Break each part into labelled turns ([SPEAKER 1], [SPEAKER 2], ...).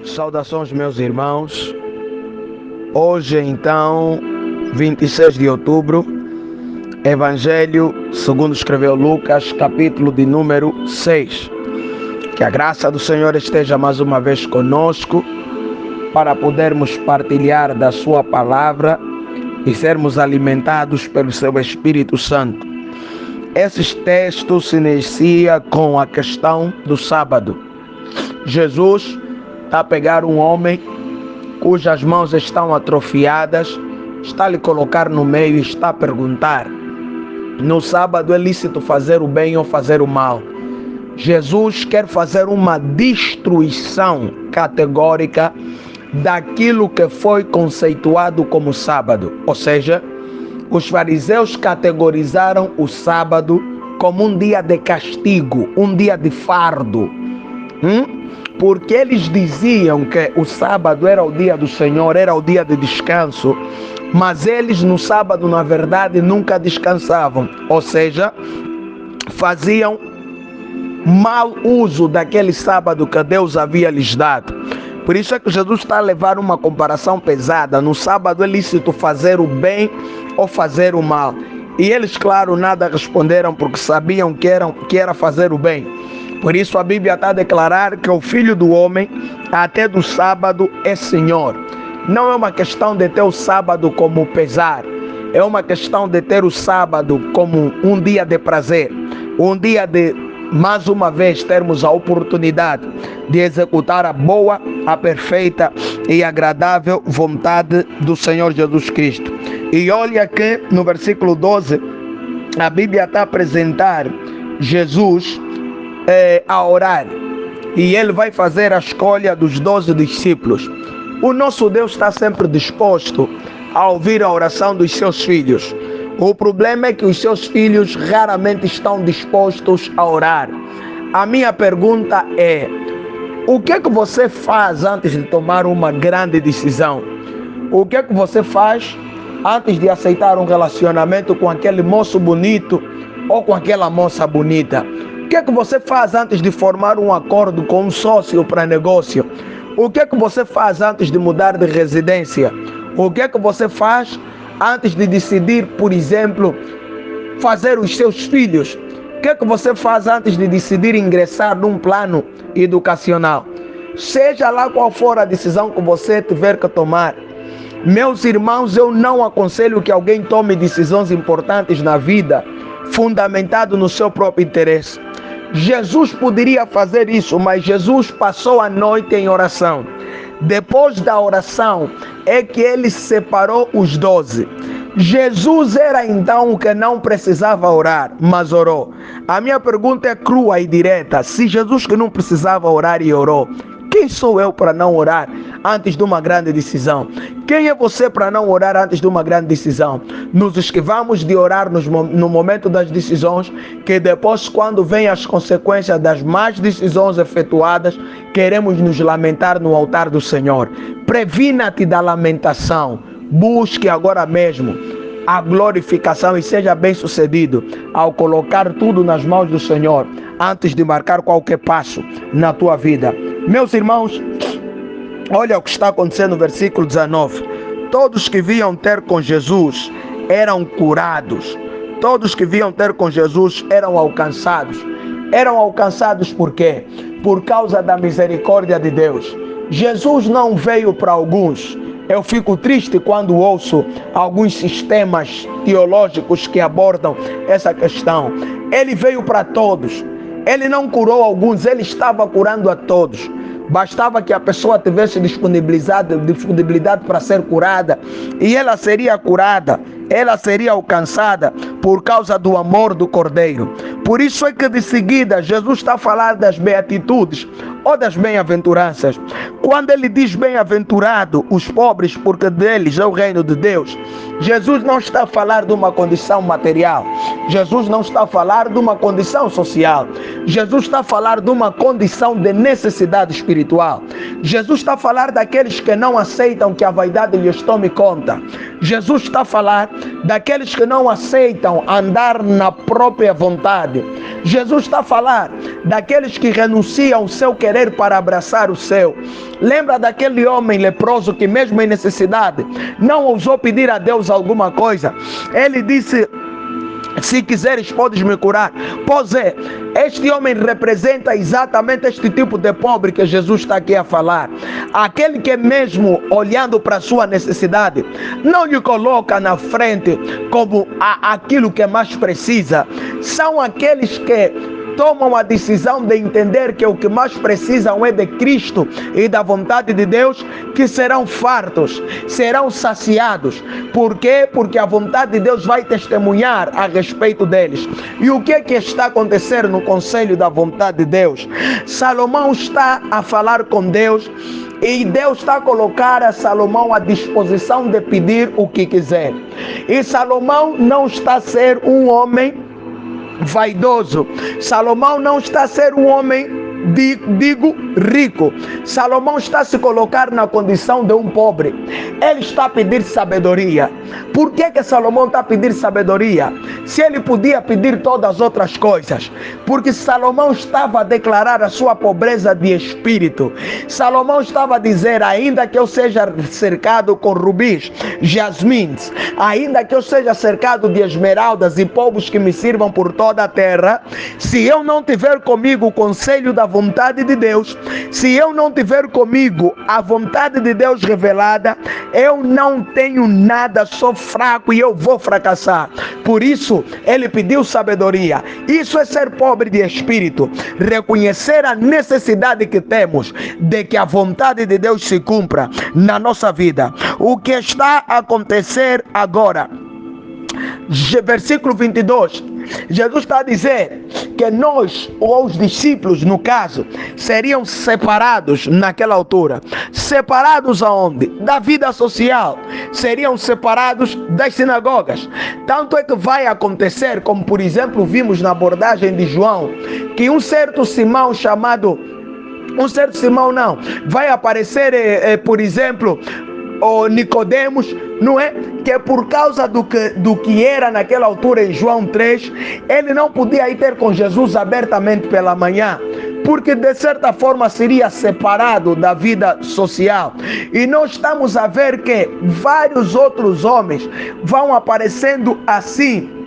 [SPEAKER 1] Saudações, meus irmãos. Hoje, então, 26 de outubro, Evangelho segundo escreveu Lucas, capítulo de número 6. Que a graça do Senhor esteja mais uma vez conosco para podermos partilhar da sua palavra e sermos alimentados pelo seu Espírito Santo. Esses textos se iniciam com a questão do sábado. Jesus está a pegar um homem cujas mãos estão atrofiadas, está a lhe colocar no meio e está a perguntar: no sábado é lícito fazer o bem ou fazer o mal? Jesus quer fazer uma destruição categórica daquilo que foi conceituado como sábado. Ou seja, os fariseus categorizaram o sábado como um dia de castigo, um dia de fardo. Porque eles diziam que o sábado era o dia do Senhor, era o dia de descanso, mas eles no sábado, na verdade, nunca descansavam. Ou seja, faziam mau uso daquele sábado que Deus havia lhes dado. Por isso é que Jesus está a levar uma comparação pesada. No sábado é lícito fazer o bem ou fazer o mal. E eles, claro, nada responderam porque sabiam que era fazer o bem. Por isso a Bíblia está a declarar que o Filho do Homem, até do sábado, é Senhor. Não é uma questão de ter o sábado como pesar. É uma questão de ter o sábado como um dia de prazer. Um dia de, mais uma vez, termos a oportunidade de executar a boa, a perfeita e agradável vontade do Senhor Jesus Cristo. E olha que no versículo 12, a Bíblia está a apresentar Jesus a orar, e ele vai fazer a escolha dos 12 discípulos. O nosso Deus está sempre disposto a ouvir a oração dos seus filhos. O problema é que os seus filhos raramente estão dispostos a orar. A minha pergunta é: o que é que você faz antes de tomar uma grande decisão? O que é que você faz antes de aceitar um relacionamento com aquele moço bonito ou com aquela moça bonita? O que é que você faz antes de formar um acordo com um sócio para negócio? O que é que você faz antes de mudar de residência? O que é que você faz antes de decidir, por exemplo, fazer os seus filhos? O que é que você faz antes de decidir ingressar num plano educacional? Seja lá qual for a decisão que você tiver que tomar, meus irmãos, eu não aconselho que alguém tome decisões importantes na vida fundamentado no seu próprio interesse. Jesus poderia fazer isso, mas Jesus passou a noite em oração. Depois da oração é que ele separou os 12. Jesus era então o que não precisava orar, mas orou. A minha pergunta é crua e direta: se Jesus que não precisava orar e orou, quem sou eu para não orar antes de uma grande decisão? Quem é você para não orar antes de uma grande decisão? Nos esquivamos de orar no momento das decisões, que depois, quando vem as consequências das más decisões efetuadas, queremos nos lamentar no altar do Senhor. Previna-te da lamentação. Busque agora mesmo a glorificação e seja bem sucedido ao colocar tudo nas mãos do Senhor antes de marcar qualquer passo na tua vida. Meus irmãos, olha o que está acontecendo no versículo 19. Todos que vinham ter com Jesus eram curados. Todos que vinham ter com Jesus eram alcançados. Eram alcançados por quê? Por causa da misericórdia de Deus. Jesus não veio para alguns. Eu fico triste quando ouço alguns sistemas teológicos que abordam essa questão. Ele veio para todos. Ele não curou alguns, ele estava curando a todos. Bastava que a pessoa tivesse disponibilidade para ser curada, e ela seria curada, ela seria alcançada por causa do amor do Cordeiro. Por isso é que de seguida Jesus está a falar das beatitudes ou das bem-aventuranças. Quando ele diz bem-aventurado os pobres, porque deles é o reino de Deus, Jesus não está a falar de uma condição material. Jesus não está a falar de uma condição social. Jesus está a falar de uma condição de necessidade espiritual. Jesus está a falar daqueles que não aceitam que a vaidade lhes tome conta. Jesus está a falar daqueles que não aceitam andar na própria vontade. Jesus está a falar daqueles que renunciam ao seu querer para abraçar o seu. Lembra daquele homem leproso que mesmo em necessidade não ousou pedir a Deus alguma coisa? Ele disse: se quiseres podes me curar. Pois é, este homem representa exatamente este tipo de pobre que Jesus está aqui a falar. Aquele que mesmo olhando para a sua necessidade, não lhe coloca na frente como aquilo que mais precisa. São aqueles que tomam a decisão de entender que o que mais precisam é de Cristo e da vontade de Deus, que serão fartos, serão saciados. Por quê? Porque a vontade de Deus vai testemunhar a respeito deles. E o que é que está acontecendo no conselho da vontade de Deus? Salomão está a falar com Deus e Deus está a colocar a Salomão à disposição de pedir o que quiser. E Salomão não está a ser um homem vaidoso. Salomão não está a ser um homem, digo, rico. Salomão está a se colocar na condição de um pobre. Ele está a pedir sabedoria. Por que Salomão está a pedir sabedoria? Se ele podia pedir todas as outras coisas. Porque Salomão estava a declarar a sua pobreza de espírito. Salomão estava a dizer: ainda que eu seja cercado com rubis, jasmins, ainda que eu seja cercado de esmeraldas e povos que me sirvam por toda a terra, se eu não tiver comigo o conselho da vontade de Deus, se eu não tiver comigo a vontade de Deus revelada, eu não tenho nada, sou fraco e eu vou fracassar. Por isso ele pediu sabedoria. Isso é ser pobre de espírito, reconhecer a necessidade que temos de que a vontade de Deus se cumpra na nossa vida. O que está a acontecer agora, versículo 22, Jesus está a dizer que nós, ou os discípulos no caso, seriam separados naquela altura. Separados aonde? Da vida social. Seriam separados das sinagogas. Tanto é que vai acontecer, como por exemplo vimos na abordagem de João, que um certo Simão vai aparecer, por exemplo, o Nicodemos, não é? Que por causa do que era naquela altura em João 3, ele não podia ir ter com Jesus abertamente pela manhã, porque de certa forma seria separado da vida social. E nós estamos a ver que vários outros homens vão aparecendo assim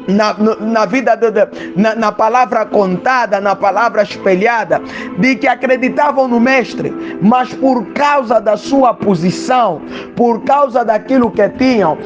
[SPEAKER 1] na vida, na palavra contada, na palavra espelhada, de que acreditavam no mestre, mas por causa da sua posição, por causa daquilo que tinham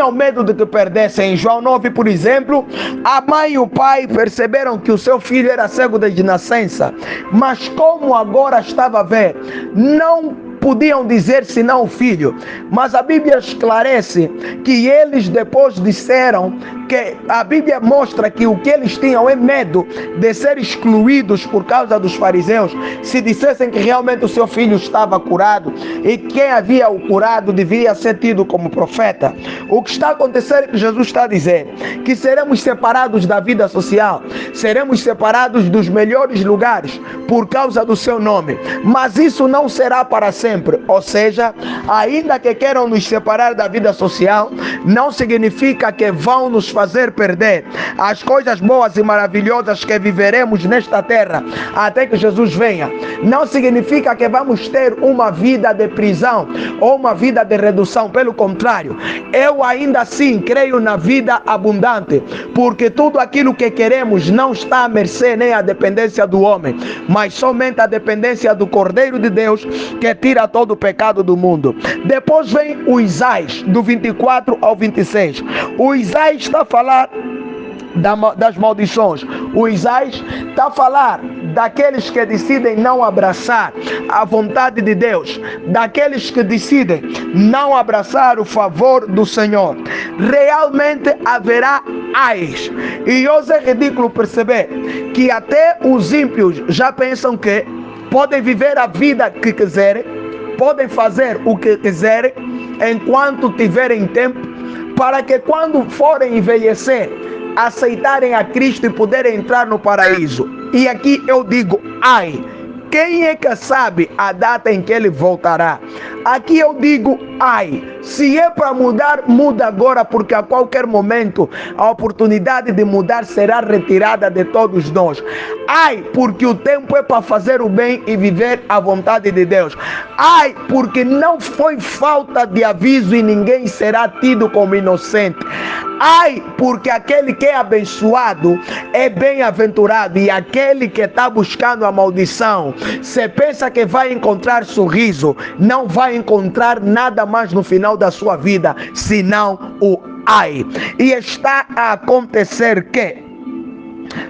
[SPEAKER 1] medo de que perdessem. Em João 9, por exemplo, a mãe e o pai perceberam que o seu filho era cego desde nascença, mas como agora estava a ver, não podiam dizer senão o filho. Mas a Bíblia esclarece que eles depois disseram, que a Bíblia mostra que o que eles tinham é medo de ser excluídos por causa dos fariseus, se dissessem que realmente o seu filho estava curado e quem havia o curado deveria ser tido como profeta. O que está acontecendo é que Jesus está a dizer que seremos separados da vida social, seremos separados dos melhores lugares por causa do seu nome, mas isso não será para sempre. Ou seja, ainda que queiram nos separar da vida social, não significa que vão nos fazer perder as coisas boas e maravilhosas que viveremos nesta terra até que Jesus venha. Não significa que vamos ter uma vida de prisão ou uma vida de redução. Pelo contrário, eu ainda assim creio na vida abundante, porque tudo aquilo que queremos não está à mercê nem à dependência do homem, mas somente à dependência do Cordeiro de Deus, que tira todo o pecado do mundo. Depois vem o Isaías, do 24 ao 26. O Isaías está a falar das maldições. O Isaías está a falar daqueles que decidem não abraçar a vontade de Deus, daqueles que decidem não abraçar o favor do Senhor. Realmente haverá ais. E hoje é ridículo perceber que até os ímpios já pensam que podem viver a vida que quiserem, podem fazer o que quiserem enquanto tiverem tempo, para que quando forem envelhecer, aceitarem a Cristo e poderem entrar no paraíso. E aqui eu digo ai, Quem é que sabe a data em que ele voltará? Aqui eu digo, ai, se é para mudar, muda agora, porque a qualquer momento a oportunidade de mudar será retirada de todos nós. Ai, porque o tempo é para fazer o bem e viver a vontade de Deus. Ai, porque não foi falta de aviso e ninguém será tido como inocente. Ai, porque aquele que é abençoado é bem-aventurado, e aquele que está buscando a maldição, se pensa que vai encontrar sorriso, não vai encontrar nada mais no final da sua vida, senão o ai. E está a acontecer que,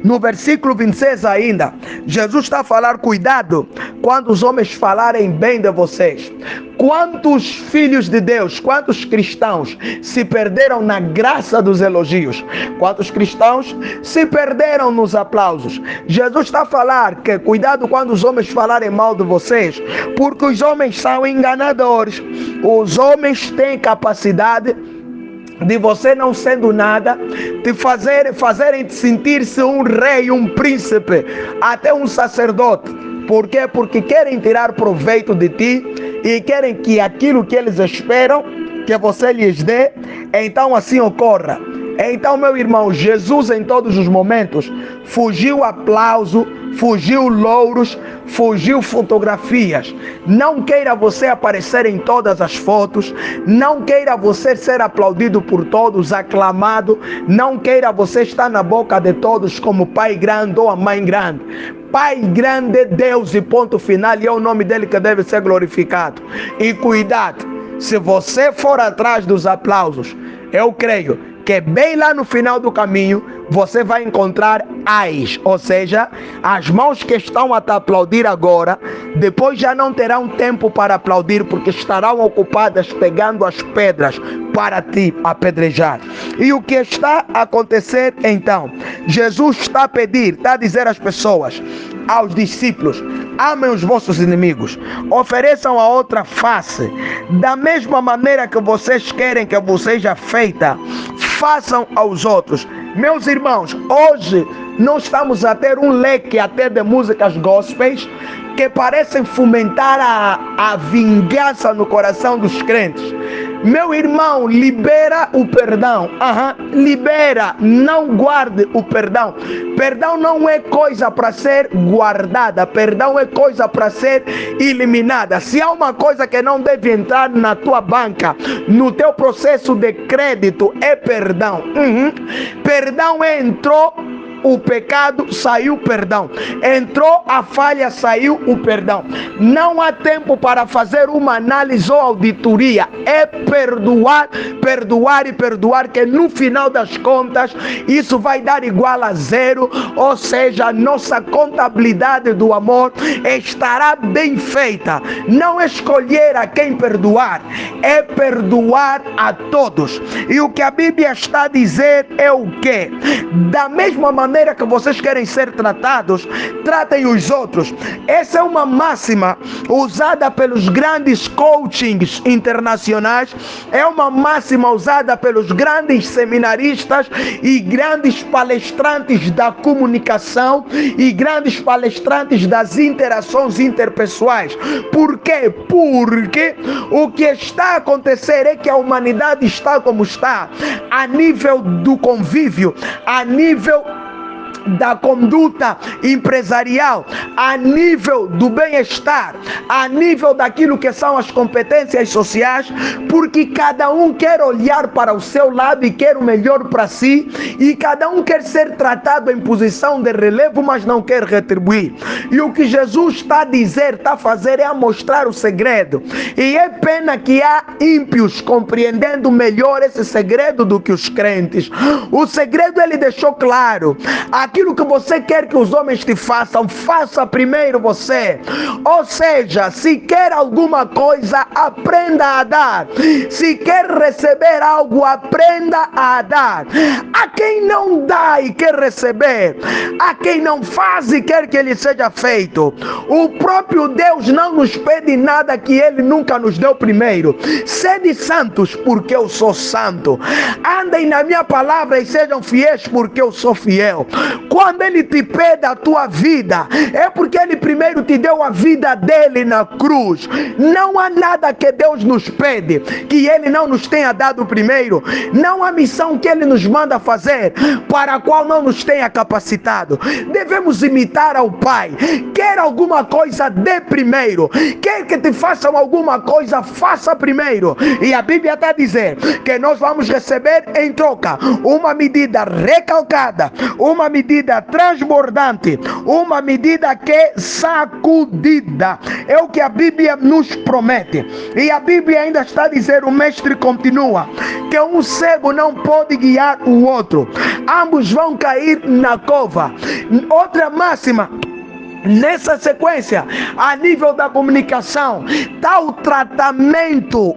[SPEAKER 1] no versículo 26 ainda, Jesus está a falar, cuidado quando os homens falarem bem de vocês. Quantos filhos de Deus, quantos cristãos se perderam na graça dos elogios? Quantos cristãos se perderam nos aplausos? Jesus está a falar que cuidado quando os homens falarem mal de vocês, porque os homens são enganadores. Os homens têm capacidade de você não sendo nada, de fazerem sentir-se um rei, um príncipe, até um sacerdote. Por quê? Porque querem tirar proveito de ti e querem que aquilo que eles esperam que você lhes dê, então assim ocorra. Então, meu irmão, Jesus em todos os momentos fugiu aplauso, fugiu louros, fugiu fotografias. Não queira você aparecer em todas as fotos, não queira você ser aplaudido por todos, aclamado, não queira você estar na boca de todos como pai grande ou a mãe grande. Pai grande é Deus e ponto final, e é o nome dele que deve ser glorificado. E cuidado, se você for atrás dos aplausos, eu creio que bem lá no final do caminho você vai encontrar ais, ou seja, as mãos que estão a te aplaudir agora, depois já não terão tempo para aplaudir, porque estarão ocupadas pegando as pedras para te apedrejar. E o que está a acontecer então? Jesus está a pedir, está a dizer às pessoas, aos discípulos, amem os vossos inimigos, ofereçam a outra face, da mesma maneira que vocês querem que vos seja feita, façam aos outros. Meus irmãos, hoje nós estamos a ter um leque até de músicas gospels que parecem fomentar a vingança no coração dos crentes. Meu irmão, libera o perdão. Libera, não guarde o perdão. Perdão não é coisa para ser guardada. Perdão é coisa para ser eliminada. Se há uma coisa que não deve entrar na tua banca, no teu processo de crédito, é perdão. Perdão entrou o pecado, saiu o perdão. Entrou a falha, saiu o perdão. Não há tempo para fazer uma análise ou auditoria. É perdoar, perdoar e perdoar, que no final das contas isso vai dar igual a zero. Ou seja, a nossa contabilidade do amor estará bem feita. Não escolher a quem perdoar, é perdoar a todos. E o que a Bíblia está a dizer é o quê? Da mesma maneira que vocês querem ser tratados, tratem os outros. Essa é uma máxima usada pelos grandes coachings internacionais, é uma máxima usada pelos grandes seminaristas e grandes palestrantes da comunicação e grandes palestrantes das interações interpessoais. Por quê? Porque o que está a acontecer é que a humanidade está como está, a nível do convívio, a nível da conduta empresarial, a nível do bem-estar, a nível daquilo que são as competências sociais, porque cada um quer olhar para o seu lado e quer o melhor para si, e cada um quer ser tratado em posição de relevo, mas não quer retribuir. E o que Jesus está a dizer, está a fazer, é a mostrar o segredo. E é pena que há ímpios compreendendo melhor esse segredo do que os crentes. O segredo ele deixou claro. Aquilo que você quer que os homens te façam, faça primeiro você. Ou seja, se quer alguma coisa, aprenda a dar. Se quer receber algo, aprenda a dar. A quem não dá e quer receber, a quem não faz e quer que ele seja feito. O próprio Deus não nos pede nada que ele nunca nos deu primeiro. Sede santos, porque eu sou santo. Andem na minha palavra e sejam fiéis, porque eu sou fiel. Quando Ele te pede a tua vida, é porque Ele primeiro te deu a vida dele na cruz. Não há nada que Deus nos pede que Ele não nos tenha dado primeiro. Não há missão que Ele nos manda fazer para a qual não nos tenha capacitado. Devemos imitar ao Pai. Quer alguma coisa, dê primeiro. Quer que te façam alguma coisa, faça primeiro. E a Bíblia está a dizer que nós vamos receber em troca uma medida recalcada, uma medida transbordante, uma medida que é sacudida. É o que a Bíblia nos promete. E a Bíblia ainda está a dizer, o mestre continua, que um cego não pode guiar o outro. Ambos vão cair na cova. Outra máxima. Nessa sequência, a nível da comunicação, está o tratamento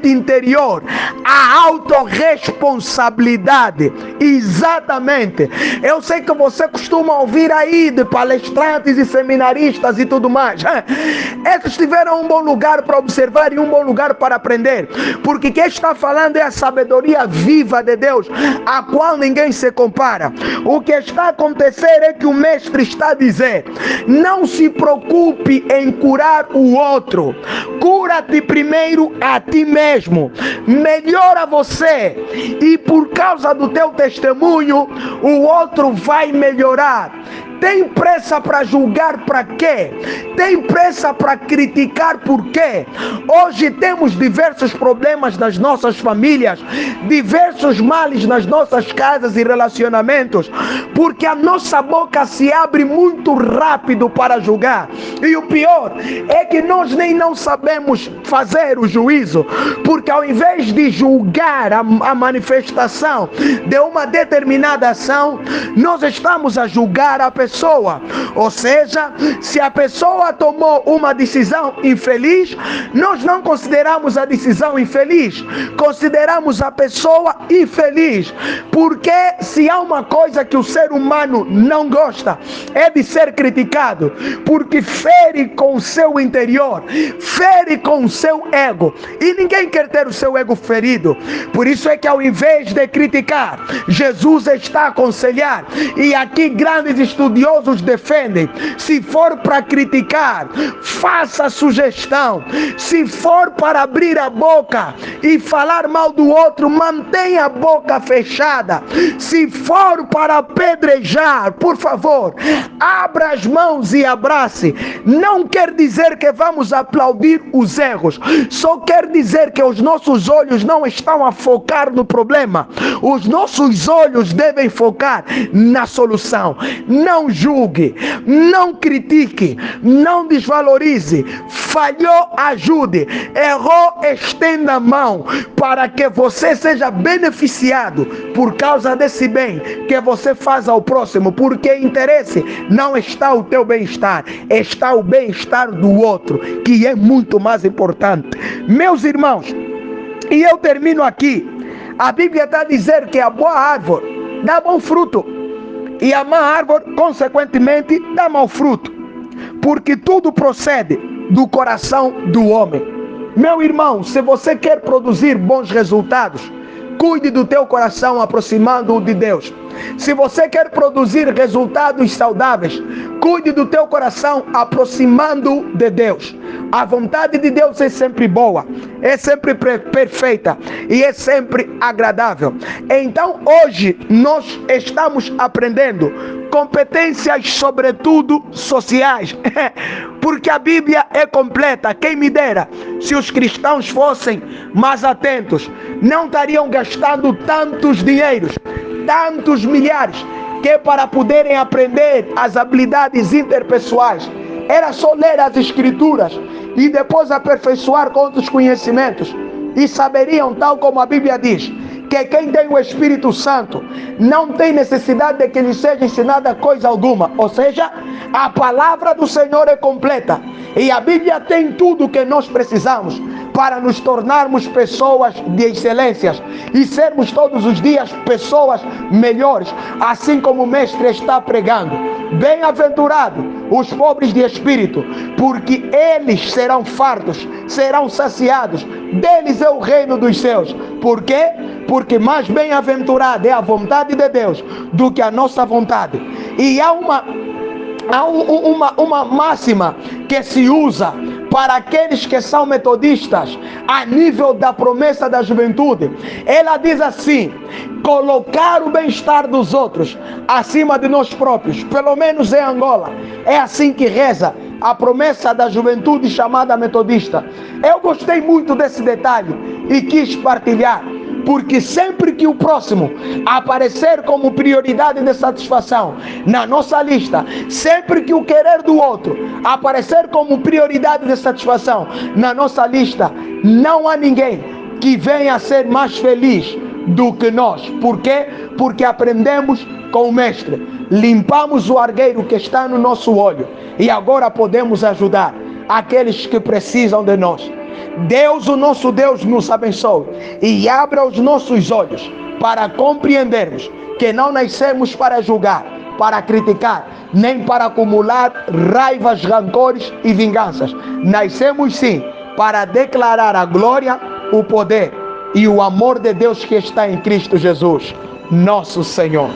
[SPEAKER 1] interior, a autorresponsabilidade. Exatamente. Eu sei que você costuma ouvir aí de palestrantes e seminaristas e tudo mais. Esses tiveram um bom lugar para observar e um bom lugar para aprender. Porque quem está falando é a sabedoria viva de Deus, a qual ninguém se compara. O que está a acontecer é que o mestre está a dizer: não se preocupe em curar o outro. Cura-te primeiro a ti mesmo. Melhora você. E por causa do teu testemunho, o outro vai melhorar. Tem pressa para julgar para quê? Tem pressa para criticar por quê? Hoje temos diversos problemas nas nossas famílias, diversos males nas nossas casas e relacionamentos, porque a nossa boca se abre muito rápido para julgar. E o pior é que nós nem não sabemos fazer o juízo, porque ao invés de julgar a manifestação de uma determinada ação, nós estamos a julgar a pessoa. Ou seja, se a pessoa tomou uma decisão infeliz, nós não consideramos a decisão infeliz, consideramos a pessoa infeliz. Porque se há uma coisa que o ser humano não gosta, é de ser criticado, porque fere com o seu interior, fere com o seu ego, e ninguém quer ter o seu ego ferido. Por isso é que ao invés de criticar, Jesus está a aconselhar, e aqui grandes estudiosos defendem: se for para criticar, faça sugestão. Se for para abrir a boca e falar mal do outro, mantenha a boca fechada. Se for para apedrejar, por favor, abra as mãos e abrace. Não quer dizer que vamos aplaudir os erros, só quer dizer que os nossos olhos não estão a focar no problema. Os nossos olhos devem focar na solução. Não julgue, não critique, não desvalorize. Falhou, ajude. Errou, estenda a mão, para que você seja beneficiado por causa desse bem que você faz ao próximo, porque interesse não está o teu bem-estar, está o bem-estar do outro, que é muito mais importante. Meus irmãos, e eu termino aqui. A Bíblia está a dizer que a boa árvore dá bom fruto, e a má árvore, consequentemente, dá mau fruto, porque tudo procede do coração do homem. Meu irmão, se você quer produzir bons resultados, cuide do teu coração aproximando-o de Deus. Se você quer produzir resultados saudáveis, cuide do teu coração aproximando-o de Deus. A vontade de Deus é sempre boa, é sempre perfeita e é sempre agradável. Então hoje nós estamos aprendendo competências, sobretudo sociais, porque a Bíblia é completa. Quem me dera se os cristãos fossem mais atentos, não estariam gastando tantos dinheiros, tantos milhares, que para poderem aprender as habilidades interpessoais era só ler as escrituras e depois aperfeiçoar com outros conhecimentos, e saberiam, tal como a Bíblia diz, que quem tem o Espírito Santo não tem necessidade de que lhe seja ensinada coisa alguma. Ou seja, a palavra do Senhor é completa, e a Bíblia tem tudo o que nós precisamos para nos tornarmos pessoas de excelências e sermos todos os dias pessoas melhores, assim como o mestre está pregando. Bem-aventurado os pobres de espírito, porque eles serão fartos, serão saciados. Deles é o reino dos céus. Por quê? porque mais bem-aventurada é a vontade de Deus do que a nossa vontade. E há uma máxima que se usa para aqueles que são metodistas a nível da promessa da juventude. Ela diz assim: colocar o bem-estar dos outros acima de nós próprios. Pelo menos em Angola é assim que reza a promessa da juventude chamada metodista. Eu gostei muito desse detalhe e quis partilhar, porque sempre que o próximo aparecer como prioridade de satisfação na nossa lista, sempre que o querer do outro aparecer como prioridade de satisfação na nossa lista, não há ninguém que venha a ser mais feliz do que nós. Por quê? Porque aprendemos com o Mestre, limpamos o argueiro que está no nosso olho e agora podemos ajudar aqueles que precisam de nós. Deus, o nosso Deus, nos abençoe e abra os nossos olhos para compreendermos que não nascemos para julgar, para criticar, nem para acumular raivas, rancores e vinganças. Nascemos sim para declarar a glória, o poder e o amor de Deus que está em Cristo Jesus, nosso Senhor.